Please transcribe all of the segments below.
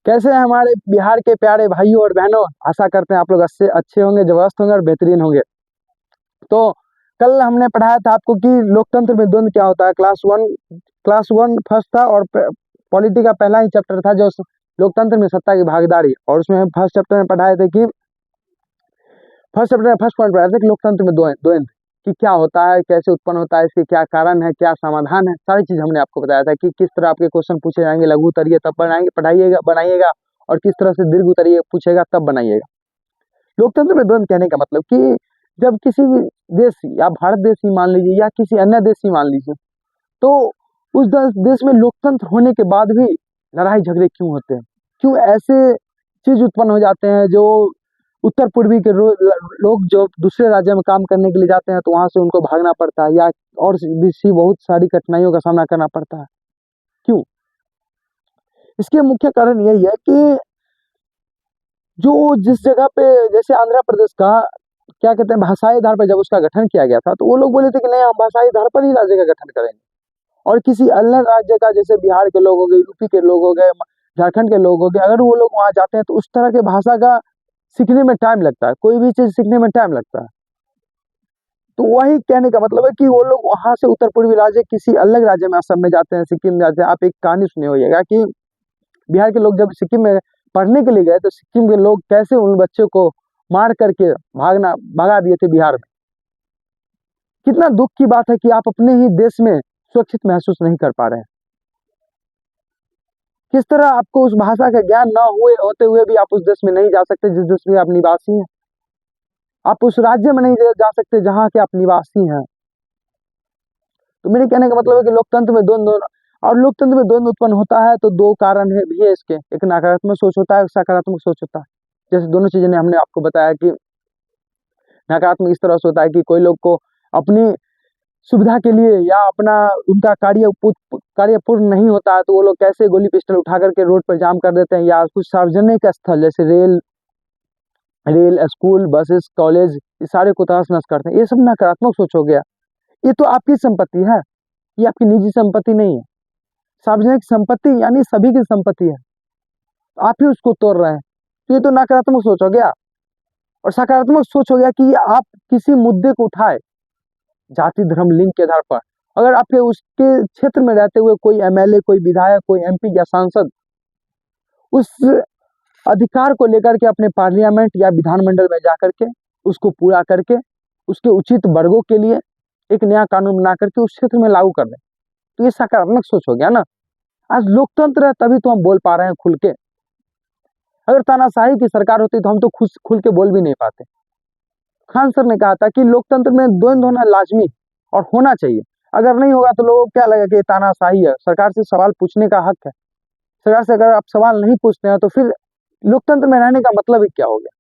कैसे हैं हमारे बिहार के प्यारे भाइयों और बहनों। आशा करते हैं आप लोग अच्छे अच्छे होंगे, जबरदस्त होंगे और बेहतरीन होंगे। तो कल हमने पढ़ाया था आपको कि लोकतंत्र में द्वंद्व क्या होता है। क्लास वन फर्स्ट था और पॉलिटी का पहला ही चैप्टर था जो लोकतंत्र में सत्ता की भागीदारी, और उसमें फर्स्ट चैप्टर में पढ़ाए थे कि फर्स्ट चैप्टर में फर्स्ट पॉइंट पढ़ाया था कि लोकतंत्र में द्वंद्व कि क्या होता है, कैसे उत्पन्न होता है, इसके क्या कारण है, क्या समाधान है, सारी चीज हमने आपको बताया था कि किस तरह आपके क्वेश्चन पूछे जाएंगे, लघु उत्तरीय तब बनाएंगे पढ़ाइएगा बनाइएगा, और किस तरह से दीर्घ उत्तरीय पूछेगा तब बनाइएगा। लोकतंत्र में द्वंद्व कहने का मतलब कि जब किसी भी देश या भारत देश ही मान लीजिए या किसी अन्य देश ही मान लीजिए, तो उस देश में लोकतंत्र होने के बाद भी लड़ाई झगड़े क्यों होते हैं, क्यों ऐसे चीज उत्पन्न हो जाते हैं जो उत्तर पूर्वी के लोग जो दूसरे राज्य में काम करने के लिए जाते हैं तो वहां से उनको भागना पड़ता है, या और भी बहुत सारी कठिनाइयों का सामना करना पड़ता है। क्यों? इसके मुख्य कारण यही है कि जो जिस जगह पे, जैसे आंध्र प्रदेश का क्या कहते हैं, भाषाई आधार पर जब उसका गठन किया गया था तो वो लोग बोले थे कि नहीं, हम भाषाई आधार पर ही राज्य का गठन करेंगे। और किसी अन्य राज्य का, जैसे बिहार के लोग हो गए, यूपी के लोग हो गए, झारखंड के लोग हो गए, अगर वो लोग वहां जाते हैं तो उस तरह के भाषा का सीखने में टाइम लगता है, कोई भी चीज सीखने में टाइम लगता है। तो वही कहने का मतलब है कि वो लोग वहां से उत्तर पूर्वी राज्य किसी अलग राज्य में, असम में जाते हैं, सिक्किम में जाते हैं। आप एक कहानी सुने होइएगा कि बिहार के लोग जब सिक्किम में पढ़ने के लिए गए तो सिक्किम के लोग कैसे उन बच्चों को मार करके भगा दिए थे बिहार में। कितना दुख की बात है कि आप अपने ही देश में सुरक्षित महसूस नहीं कर पा रहे हैं। किस तरह आपको उस भाषा का ज्ञान न हुए होते हुए भी आप उस देश में नहीं जा सकते जिस देश में आप निवासी हैं, आप उस राज्य में नहीं जा सकते जहां के आप निवासी हैं। तो मेरे कहने का मतलब है कि लोकतंत्र में द्वंद्व, और लोकतंत्र में द्वंद्व उत्पन्न होता है तो दो कारण है भी है इसके, एक नकारात्मक सोच होता है, एक सकारात्मक सोच होता है। जैसे दोनों चीजें ने हमने आपको बताया कि नकारात्मक इस तरह से होता है कि कोई लोग को अपनी सुविधा के लिए या अपना उनका कार्य पूर्ण नहीं होता है तो वो लोग कैसे गोली पिस्टल उठा करके रोड पर जाम कर देते हैं, या कुछ सार्वजनिक स्थल जैसे रेल स्कूल बसेस कॉलेज, ये सारे को तहस नहस करते हैं। ये सब नकारात्मक सोच हो गया। ये तो आपकी संपत्ति है, ये आपकी निजी संपत्ति नहीं है। सार्वजनिक संपत्ति यानी सभी की संपत्ति है, आप ही उसको तोड़ रहे हैं, तो ये तो नकारात्मक सोच हो गया। और सकारात्मक सोच हो गया कि आप किसी मुद्दे को उठाए जाति धर्म लिंग के आधार पर, अगर आपके उसके क्षेत्र में रहते हुए कोई एमएलए, कोई विधायक, कोई एमपी या सांसद उस अधिकार को लेकर के अपने पार्लियामेंट या विधानमंडल में जाकर के उसको पूरा करके उसके उचित वर्गों के लिए एक नया कानून बना करके उस क्षेत्र में लागू कर दें, तो ये सकारात्मक सोच हो गया ना। आज लोकतंत्र है तभी तो हम बोल पा रहे हैं खुल के। अगर तानाशाही की सरकार होती तो हम तो खुल के बोल भी नहीं पाते। खान सर ने कहा था कि लोकतंत्र में द्वंद्व होना लाजमी और होना चाहिए, अगर नहीं होगा तो लोगों को क्या लगेगा कि ये तानाशाही है। सरकार से सवाल पूछने का हक है, सरकार से अगर आप सवाल नहीं पूछते हैं तो फिर लोकतंत्र में रहने का मतलब ही क्या हो गया।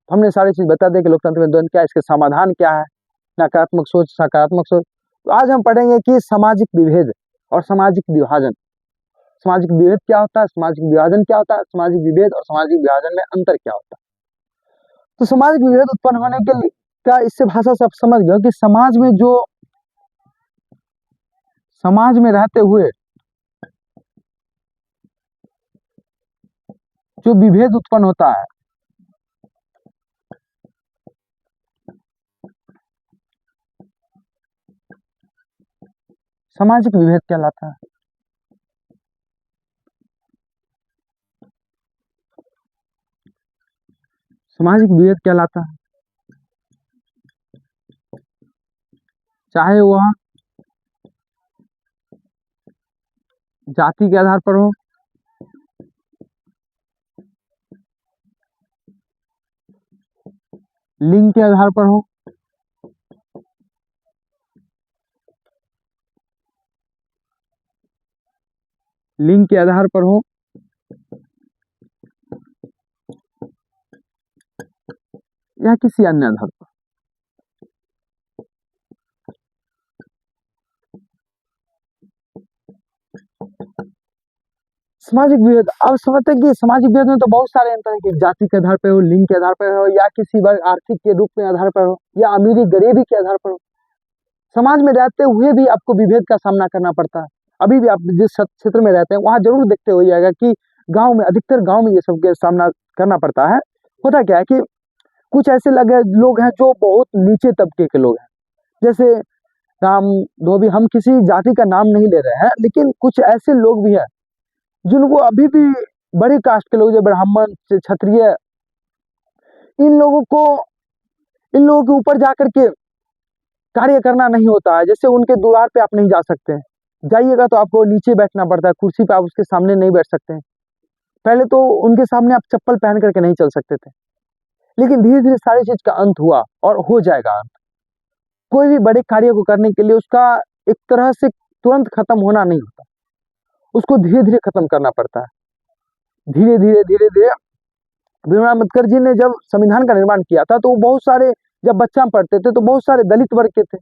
हमने सारी चीज बता दी कि लोकतंत्र में द्वंद्व क्या है, इसके समाधान क्या है, नकारात्मक सोच सकारात्मक सोच। तो आज हम पढ़ेंगे कि सामाजिक विभेद और सामाजिक विभाजन। सामाजिक विभेद क्या होता है, सामाजिक विभाजन क्या होता है, सामाजिक विभेद और सामाजिक विभाजन में अंतर क्या होता है। तो सामाजिक विभेद उत्पन्न होने के लिए क्या, इससे भाषा से आप समझ गए कि समाज में रहते हुए जो विभेद उत्पन्न होता है, सामाजिक विभेद कहलाता है। सामाजिक विभेद कहलाता है चाहे वह जाति के आधार पर हो, लिंग के आधार पर हो, लिंग के आधार पर हो, या किसी अन्य आधार पर। सामाजिक विभेद, अब समझते हैं कि सामाजिक विभेद में तो बहुत सारे अंतर है कि जाति के आधार पर हो, लिंग के आधार पर हो, या किसी वर्ग आर्थिक के रूप में आधार पर हो, या अमीरी गरीबी के आधार पर हो। समाज में रहते हुए भी आपको विभेद का सामना करना पड़ता है। अभी भी आप जिस क्षेत्र में रहते हैं वहां जरूर देखते हो जाएगा कि गांव में, अधिकतर गांव में ये सब के सामना करना पड़ता है। होता क्या है कि कुछ ऐसे लोग हैं जो बहुत नीचे तबके के लोग हैं, जैसे राम धोबी, हम किसी जाति का नाम नहीं ले रहे हैं, लेकिन कुछ ऐसे लोग भी हैं जिनको अभी भी बड़ी कास्ट के लोग, जो ब्राह्मण क्षत्रिय, इन लोगों को इन लोगों के ऊपर जाकर के कार्य करना नहीं होता है। जैसे उनके द्वार पे आप नहीं जा सकते हैं, जाइएगा तो आपको नीचे बैठना पड़ता है, कुर्सी पे आप उसके सामने नहीं बैठ सकते हैं। पहले तो उनके सामने आप चप्पल पहन करके नहीं चल सकते थे, लेकिन धीरे धीरे सारी चीज का अंत हुआ और हो जाएगा अंत। कोई भी बड़े कार्य को करने के लिए उसका एक तरह से तुरंत खत्म होना नहीं होता, उसको धीरे धीरे खत्म करना पड़ता है। धीरे धीरे धीरे धीरे भीमराव अम्बेडकर जी ने जब संविधान का निर्माण किया था, तो वो बहुत सारे, जब बच्चा पढ़ते थे तो बहुत सारे दलित वर्ग के थे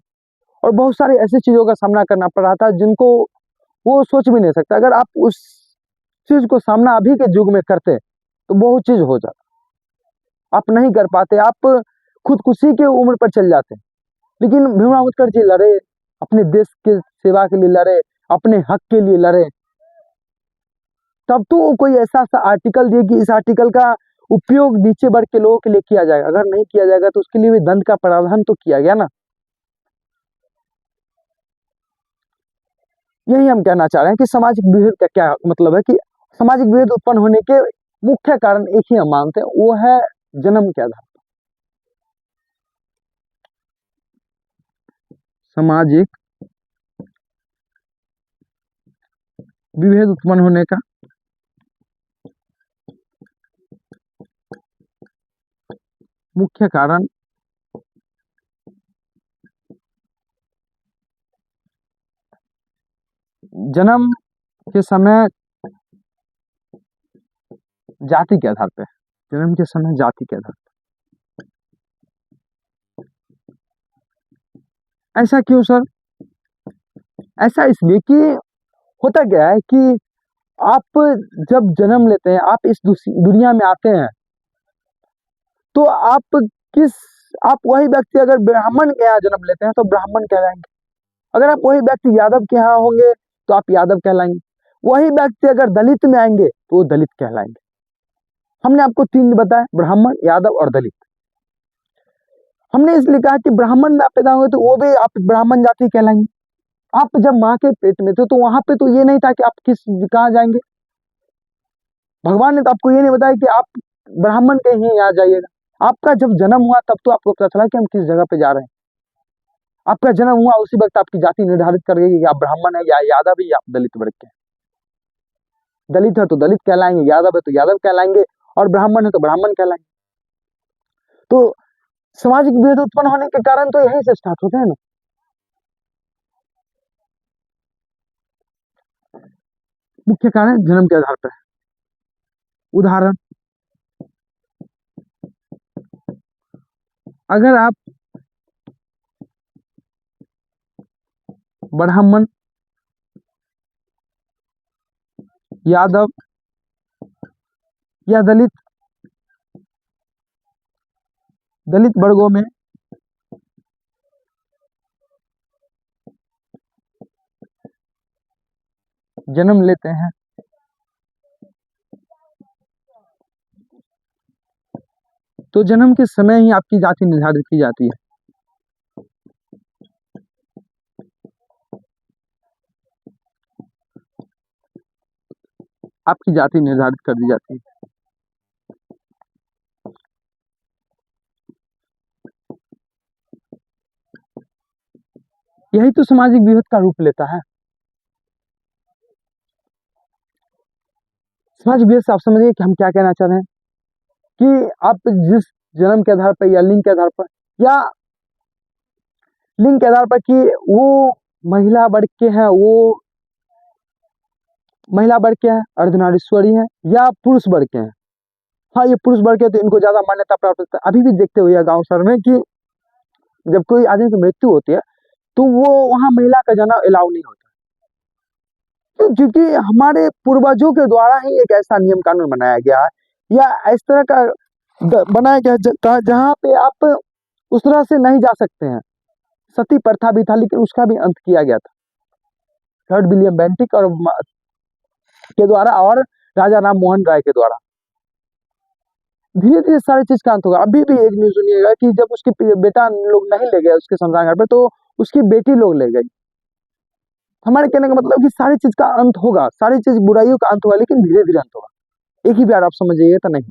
और बहुत सारे ऐसी चीजों का सामना करना पड़ रहा था जिनको वो सोच भी नहीं सकता। अगर आप उस चीज को सामना अभी के युग में करते तो बहुत चीज हो जाता, आप नहीं कर पाते, आप खुदकुशी के उम्र पर चल जाते। लेकिन भीमराव अम्बेडकर जी लड़े, अपने देश के सेवा के लिए लड़े, अपने हक के लिए लड़े, तब तो कोई ऐसा आर्टिकल दिए कि इस आर्टिकल का उपयोग नीचे वर्ग के लोगों के लिए किया जाएगा। अगर नहीं किया जाएगा तो उसके लिए भी दंड का प्रावधान तो किया गया ना। यही हम कहना चाह रहे हैं कि सामाजिक विभेद का क्या मतलब है, कि सामाजिक विभेद उत्पन्न होने के मुख्य कारण एक ही हम मानते हैं, वो है जन्म के आधार पर। सामाजिक विभेद उत्पन्न होने का मुख्य कारण जन्म के समय जाति के आधार पर, जन्म के समय जाति के आधार पर। ऐसा क्यों सर? ऐसा इसलिए कि होता क्या है कि आप जब जन्म लेते हैं, आप इस दुनिया में आते हैं, तो किस आप वही व्यक्ति अगर ब्राह्मण के यहाँ जन्म लेते हैं तो ब्राह्मण कहलाएंगे, अगर आप वही व्यक्ति यादव के यहाँ होंगे तो आप यादव कहलाएंगे, वही व्यक्ति अगर दलित में आएंगे तो वो दलित कहलाएंगे। हमने आपको तीन बताया, ब्राह्मण, यादव और दलित। हमने इसलिए कहा कि ब्राह्मण में आप पैदा होंगे तो वो भी आप ब्राह्मण जाति कहलाएंगे। आप जब माँ के पेट में थे तो वहां पे तो ये नहीं था कि आप कहाँ जाएंगे, भगवान ने तो आपको ये नहीं बताया कि आप ब्राह्मण के ही यहाँ जाइएगा। आपका जब जन्म हुआ तब तो आपको पता चला कि हम किस जगह पे जा रहे हैं। आपका जन्म हुआ उसी वक्त आपकी जाति निर्धारित कर गई कि आप ब्राह्मण है या यादव है या आप दलित वर्ग के। दलित है तो दलित कहलाएंगे, यादव है तो यादव कहलाएंगे, और ब्राह्मण है तो ब्राह्मण कहलाएंगे। तो सामाजिक भेद उत्पन्न होने के कारण तो यहीं से स्टार्ट होते हैं ना। मुख्य कारण जन्म के आधार पर। उदाहरण, अगर आप ब्राह्मण, यादव या दलित वर्गों में जन्म लेते हैं तो जन्म के समय ही आपकी जाति निर्धारित की जाती है। आपकी जाति निर्धारित कर दी जाती है। यही तो सामाजिक विभेद का रूप लेता है। सामाजिक विभेद से आप समझिए कि हम क्या कहना चाह रहे हैं, कि आप जिस जन्म के आधार पर या लिंग के आधार पर या लिंग के आधार पर कि वो महिला वर्ग के हैं, वो महिला वर्ग के हैं, अर्धनारीश्वरी हैं, या पुरुष वर्ग के हैं। हाँ, ये पुरुष वर्ग के तो इनको ज्यादा मान्यता प्राप्त होता है। अभी भी देखते हुए गांव शहर में कि जब कोई आदमी की मृत्यु होती है तो वो वहां महिला का जाना अलाउ नहीं होता, क्योंकि हमारे पूर्वजों के द्वारा ही एक ऐसा नियम कानून बनाया गया है या इस तरह का बनाया गया जहाँ पे आप उस तरह से नहीं जा सकते हैं। सती प्रथा भी था लेकिन उसका भी अंत किया गया था। थर्ड विलियम बेंटिक और के द्वारा और राजा राम मोहन राय के द्वारा। धीरे धीरे सारी चीज का अंत होगा। अभी भी एक न्यूज सुनिएगा कि जब उसके बेटा लोग नहीं ले गए उसके शमशान घाट पे, तो उसकी बेटी लोग ले गई। हमारे कहने का मतलब कि सारी चीज का अंत होगा, सारी चीज बुराइयों का अंत होगा, लेकिन धीरे धीरे अंत होगा। एक ही बार आप समझिए तो नहीं।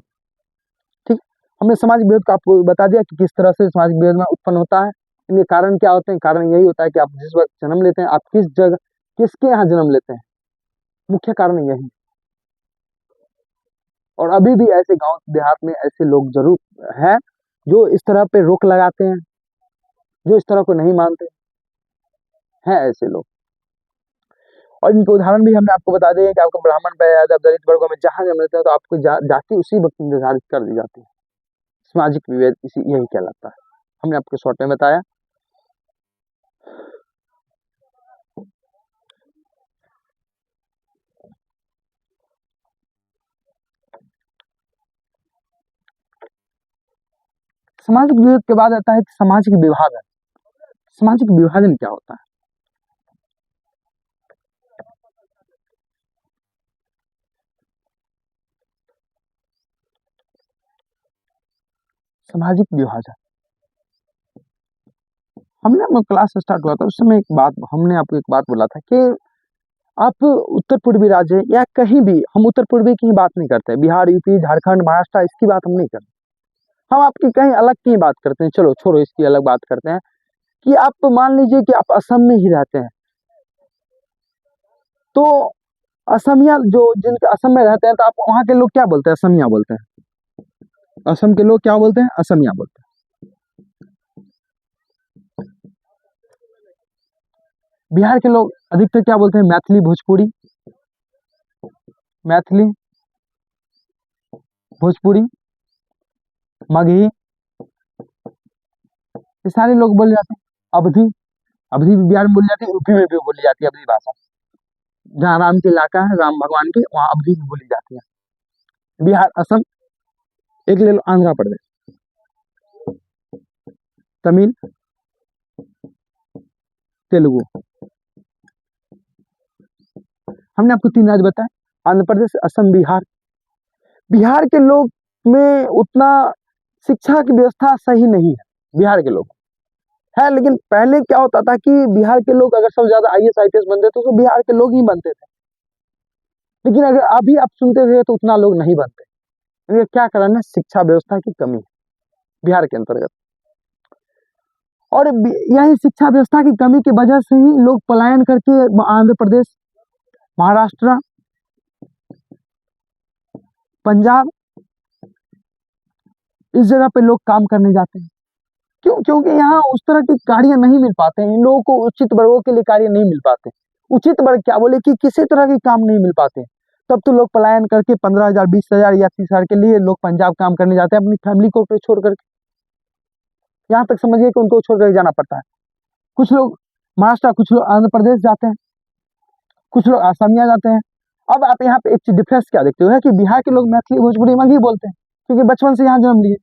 ठीक, हमने सामाजिक विरोध का आपको बता दिया कि किस तरह से सामाजिक विरोध में उत्पन्न होता है, इनके कारण क्या होते हैं। कारण यही होता है कि आप जिस वक्त जन्म लेते हैं, आप किस जगह किसके यहाँ जन्म लेते हैं, मुख्य कारण यही। और अभी भी ऐसे गांव देहात में ऐसे लोग जरूर हैं जो इस तरह पे रोक लगाते हैं, जो इस तरह को नहीं मानते हैं, ऐसे लोग। और इनके उदाहरण भी हमने आपको बता दिए कि आपको ब्राह्मण पे यादव दलित वर्गों में जहां जन्म लेते हैं तो आपको जाति उसी वक्त निर्धारित कर दी जाती है। सामाजिक विभेद इसी यही कहलाता है, हमने आपको शॉर्ट में बताया। सामाजिक विभेद के बाद आता है कि सामाजिक विभाजन। सामाजिक विभाजन क्या होता है? सामाजिक विभाजन, हमने अपना क्लास स्टार्ट हुआ था उस समय एक बात हमने आपको एक बात बोला था कि आप उत्तर पूर्वी राज्य या कहीं भी, हम उत्तर पूर्वी की बात नहीं करते, बिहार यूपी झारखंड महाराष्ट्र इसकी बात हम नहीं करते, हम आपकी कहीं अलग की बात करते हैं। चलो छोड़ो, इसकी अलग बात करते हैं कि आप मान लीजिए कि आप असम में ही रहते हैं, तो असमिया जो जिनके असम में रहते हैं, तो आप वहां के लोग क्या बोलते हैं? असमिया बोलते हैं। असम के लोग क्या बोलते हैं? असमिया बोलते हैं। बिहार के लोग अधिकतर क्या बोलते हैं? मैथिली भोजपुरी, मैथिली भोजपुरी मगही, ये सारे लोग बोले जाते हैं। अवधी, अवधी भी बिहार में बोली जाती है, यूपी में भी बोली जाती है अवधी भाषा। जहाँ राम के इलाका है, राम भगवान के, वहाँ अवधी भी बोली जाती है। बिहार, असम, एक ले लो आंध्र प्रदेश, तमिल, तेलुगु। हमने आपको 3 राज्य बताए, आंध्र प्रदेश, असम, बिहार। बिहार के लोग में उतना शिक्षा की व्यवस्था सही नहीं है, बिहार के लोग है। लेकिन पहले क्या होता था कि बिहार के लोग अगर सबसे ज्यादा आईएएस आईपीएस बनते थे तो बिहार के लोग ही बनते थे, लेकिन अगर अभी आप सुनते हुए तो उतना लोग नहीं बनते। ये क्या कारण है? शिक्षा व्यवस्था की कमी है बिहार के अंतर्गत। और यही शिक्षा व्यवस्था की कमी की वजह से ही लोग पलायन करके आंध्र प्रदेश, महाराष्ट्र, पंजाब, इस जगह पे लोग काम करने जाते हैं। क्यों? क्योंकि यहाँ उस तरह के कार्य नहीं मिल पाते हैं, इन लोगों को उचित वर्गों के लिए कार्य नहीं मिल पाते। उचित वर्ग क्या बोले कि किसी तरह के काम नहीं मिल पाते, तब तो लोग पलायन करके 15,000 20,000 या 30,000 के लिए लोग पंजाब काम करने जाते हैं, अपनी फैमिली को छोड़ करके। यहाँ तक समझिए कि उनको छोड़ कर जाना पड़ता है। कुछ लोग महाराष्ट्र, कुछ लोग आंध्र प्रदेश जाते हैं, कुछ लोग असमिया जाते हैं। अब आप यहाँ पे एक चीज डिफरेंस क्या देखते हो है कि बिहार के लोग मैथिली भोजपुरी मगही बोलते हैं, क्योंकि बचपन से यहाँ जन्म लिए।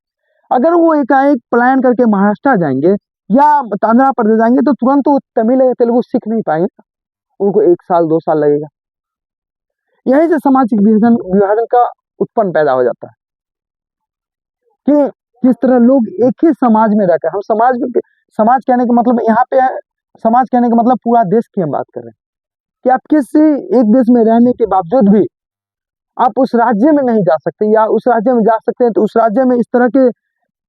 अगर वो एकाएक पलायन करके महाराष्ट्र जाएंगे या आंध्र प्रदेश जाएंगे तो तुरंत वो तमिल या तेलुगु सीख नहीं पाएंगे, उनको 1 साल 2 साल लगेगा। यही से सामाजिक विभाजन विभाजन का उत्पन्न पैदा हो जाता है कि किस तरह लोग एक ही समाज में रहकर, हम समाज कहने का मतलब यहाँ पे है, समाज कहने का मतलब पूरा देश की हम बात कर रहे हैं कि आप किसी एक देश में रहने के बावजूद भी आप उस राज्य में नहीं जा सकते, या उस राज्य में जा सकते हैं तो उस राज्य में इस तरह के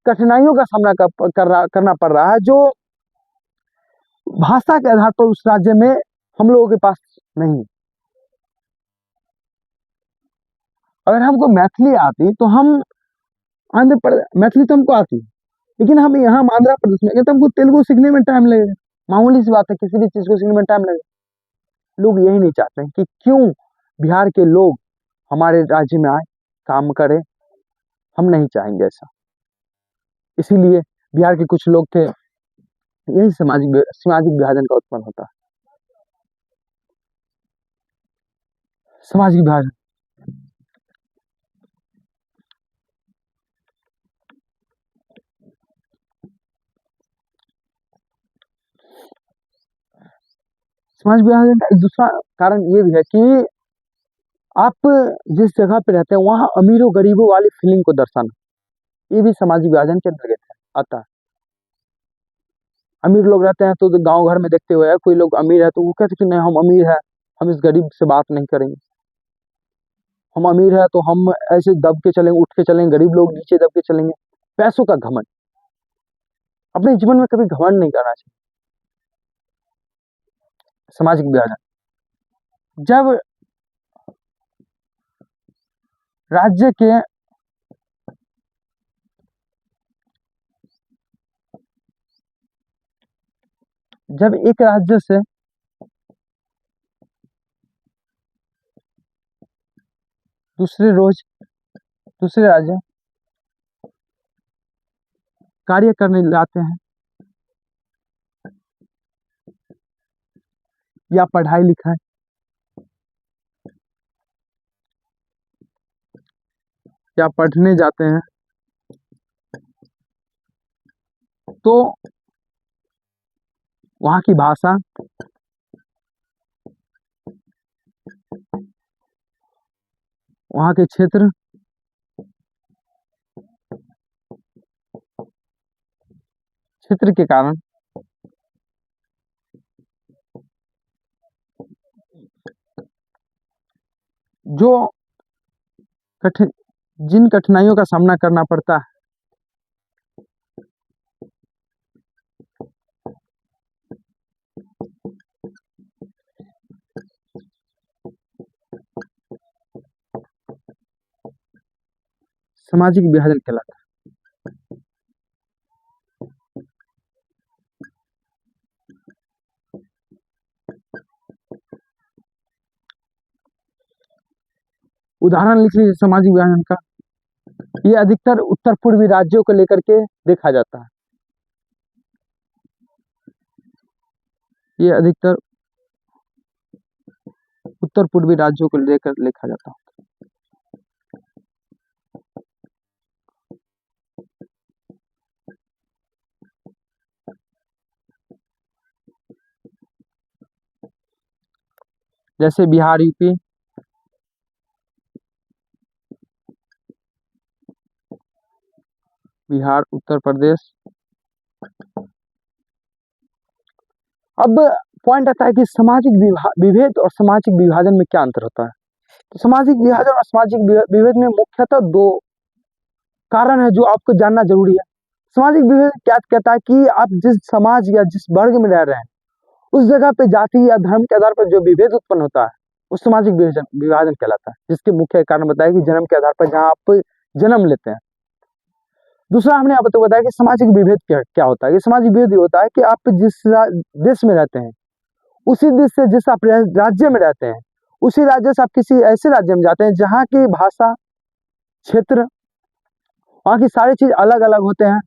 कठिनाइयों का सामना करना पड़ रहा है जो भाषा के आधार पर उस राज्य में हम लोगों के पास नहीं। अगर हमको मैथिली आती तो हम आंध्र प्रदेश, मैथिली तो हमको आती, लेकिन हम यहाँ आंध्र प्रदेश में गए तो हमको तेलुगु सीखने में टाइम लगेगा। मामूली सी बात है, किसी भी चीज को सीखने में टाइम लगेगा। लोग यही नहीं चाहते हैं कि क्यों बिहार के लोग हमारे राज्य में आए, काम करें। हम नहीं चाहेंगे ऐसा। इसीलिए बिहार के कुछ लोग थे, यही सामाजिक विभाजन का उत्पन्न होता है। सामाजिक विभाजन, समाज विभाजन का एक दूसरा कारण ये भी है कि आप जिस जगह पे रहते हैं वहाँ अमीरों गरीबों वाली फीलिंग को दर्शाना, ये भी सामाजिक विभाजन के अंतर्गत है आता है। अमीर लोग रहते हैं तो गांव घर में देखते हुए कोई लोग अमीर है तो वो कहते कि नहीं हम अमीर है, हम इस गरीब से बात नहीं करेंगे, हम अमीर है तो हम ऐसे दब के चलेंगे, उठ के चलेंगे, गरीब लोग नीचे दब के चलेंगे। पैसों का घमंड, अपने जीवन में कभी घमंड नहीं करना चाहिए। सामाजिक विभाजन, जब राज्य के जब एक राज्य से दूसरे राज्य कार्य करने जाते हैं या पढ़ाई लिखाई या पढ़ने जाते हैं तो वहाँ की भाषा, वहाँ के क्षेत्र के कारण जो जिन कठिनाइयों का सामना करना पड़ता है सामाजिक विभाजन कहलाता है। उदाहरण लिख लीजिए सामाजिक विभाजन का, ये अधिकतर उत्तर पूर्वी राज्यों को लेकर के देखा जाता है। ये अधिकतर उत्तर पूर्वी राज्यों को लेकर लिखा जाता है। जैसे बिहार, यूपी, बिहार, उत्तर प्रदेश। अब पॉइंट आता है कि सामाजिक विभेद और सामाजिक विभाजन में क्या अंतर होता है। तो सामाजिक विभाजन और सामाजिक विभेद में मुख्यतः दो कारण है जो आपको जानना जरूरी है। सामाजिक विभेद क्या कहता है कि आप जिस समाज या जिस वर्ग में रह रहे हैं उस जगह पे जाति या धर्म के आधार पर जो विभेद उत्पन्न होता है वो सामाजिक विभाजन कहलाता है, जिसके मुख्य कारण बताया कि जन्म के आधार पर जहाँ आप जन्म लेते हैं। दूसरा हमने आपको बताया कि सामाजिक विभेद क्या होता है। ये सामाजिक विभेद होता है कि आप जिस देश में रहते हैं उसी देश से जिस आप राज्य में रहते हैं उसी राज्य से आप किसी ऐसे राज्य में जाते हैं जहाँ की भाषा, क्षेत्र, वहाँ की सारी चीज अलग अलग होते हैं,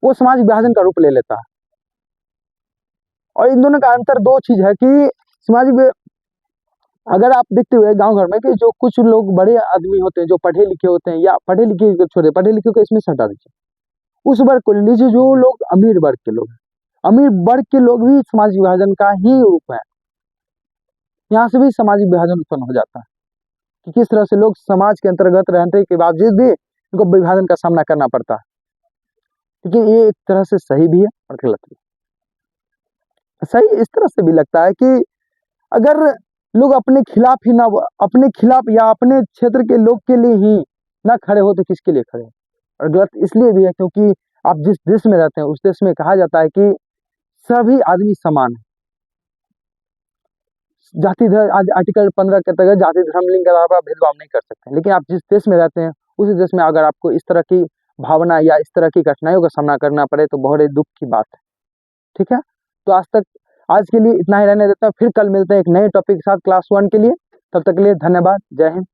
वो सामाजिक विभाजन का रूप ले लेता है। और इन दोनों का अंतर दो चीज है कि सामाजिक, अगर आप देखते हुए गांव घर में कि जो कुछ लोग बड़े आदमी होते हैं जो पढ़े लिखे होते हैं, या पढ़े लिखे को छोड़े, पढ़े लिखे को इसमें से हटा दीजिए, उस वर्ग को लीजिए जो लोग अमीर वर्ग के लोग हैं, अमीर वर्ग के लोग भी सामाजिक विभाजन का ही रूप है। यहाँ से भी सामाजिक विभाजन उत्पन्न हो जाता है कि किस तरह से लोग समाज के अंतर्गत रहने के बावजूद भी उनको विभाजन का सामना करना पड़ता है। लेकिन ये एक तरह से सही भी है और गलत भी। सही इस तरह से भी लगता है कि अगर लोग अपने खिलाफ ही ना, अपने खिलाफ या अपने क्षेत्र के लोग के लिए ही ना खड़े हो तो किसके लिए खड़े हो। और गलत इसलिए भी है क्योंकि आप जिस देश में रहते हैं उस देश में कहा जाता है कि सभी आदमी समान है। जाति धर्म, आर्टिकल 15 के तहत जाति धर्म लिंग के आधार पर भेदभाव नहीं कर सकते। लेकिन आप जिस देश में रहते हैं उसी देश में अगर आपको इस तरह की भावना या इस तरह की कठिनाइयों का सामना करना पड़े तो बहुत ही दुख की बात है। ठीक है, तो आज के लिए इतना ही रहने देते हैं, फिर कल मिलते हैं एक नए टॉपिक के साथ क्लास 1 के लिए। तब तक के लिए धन्यवाद। जय हिंद।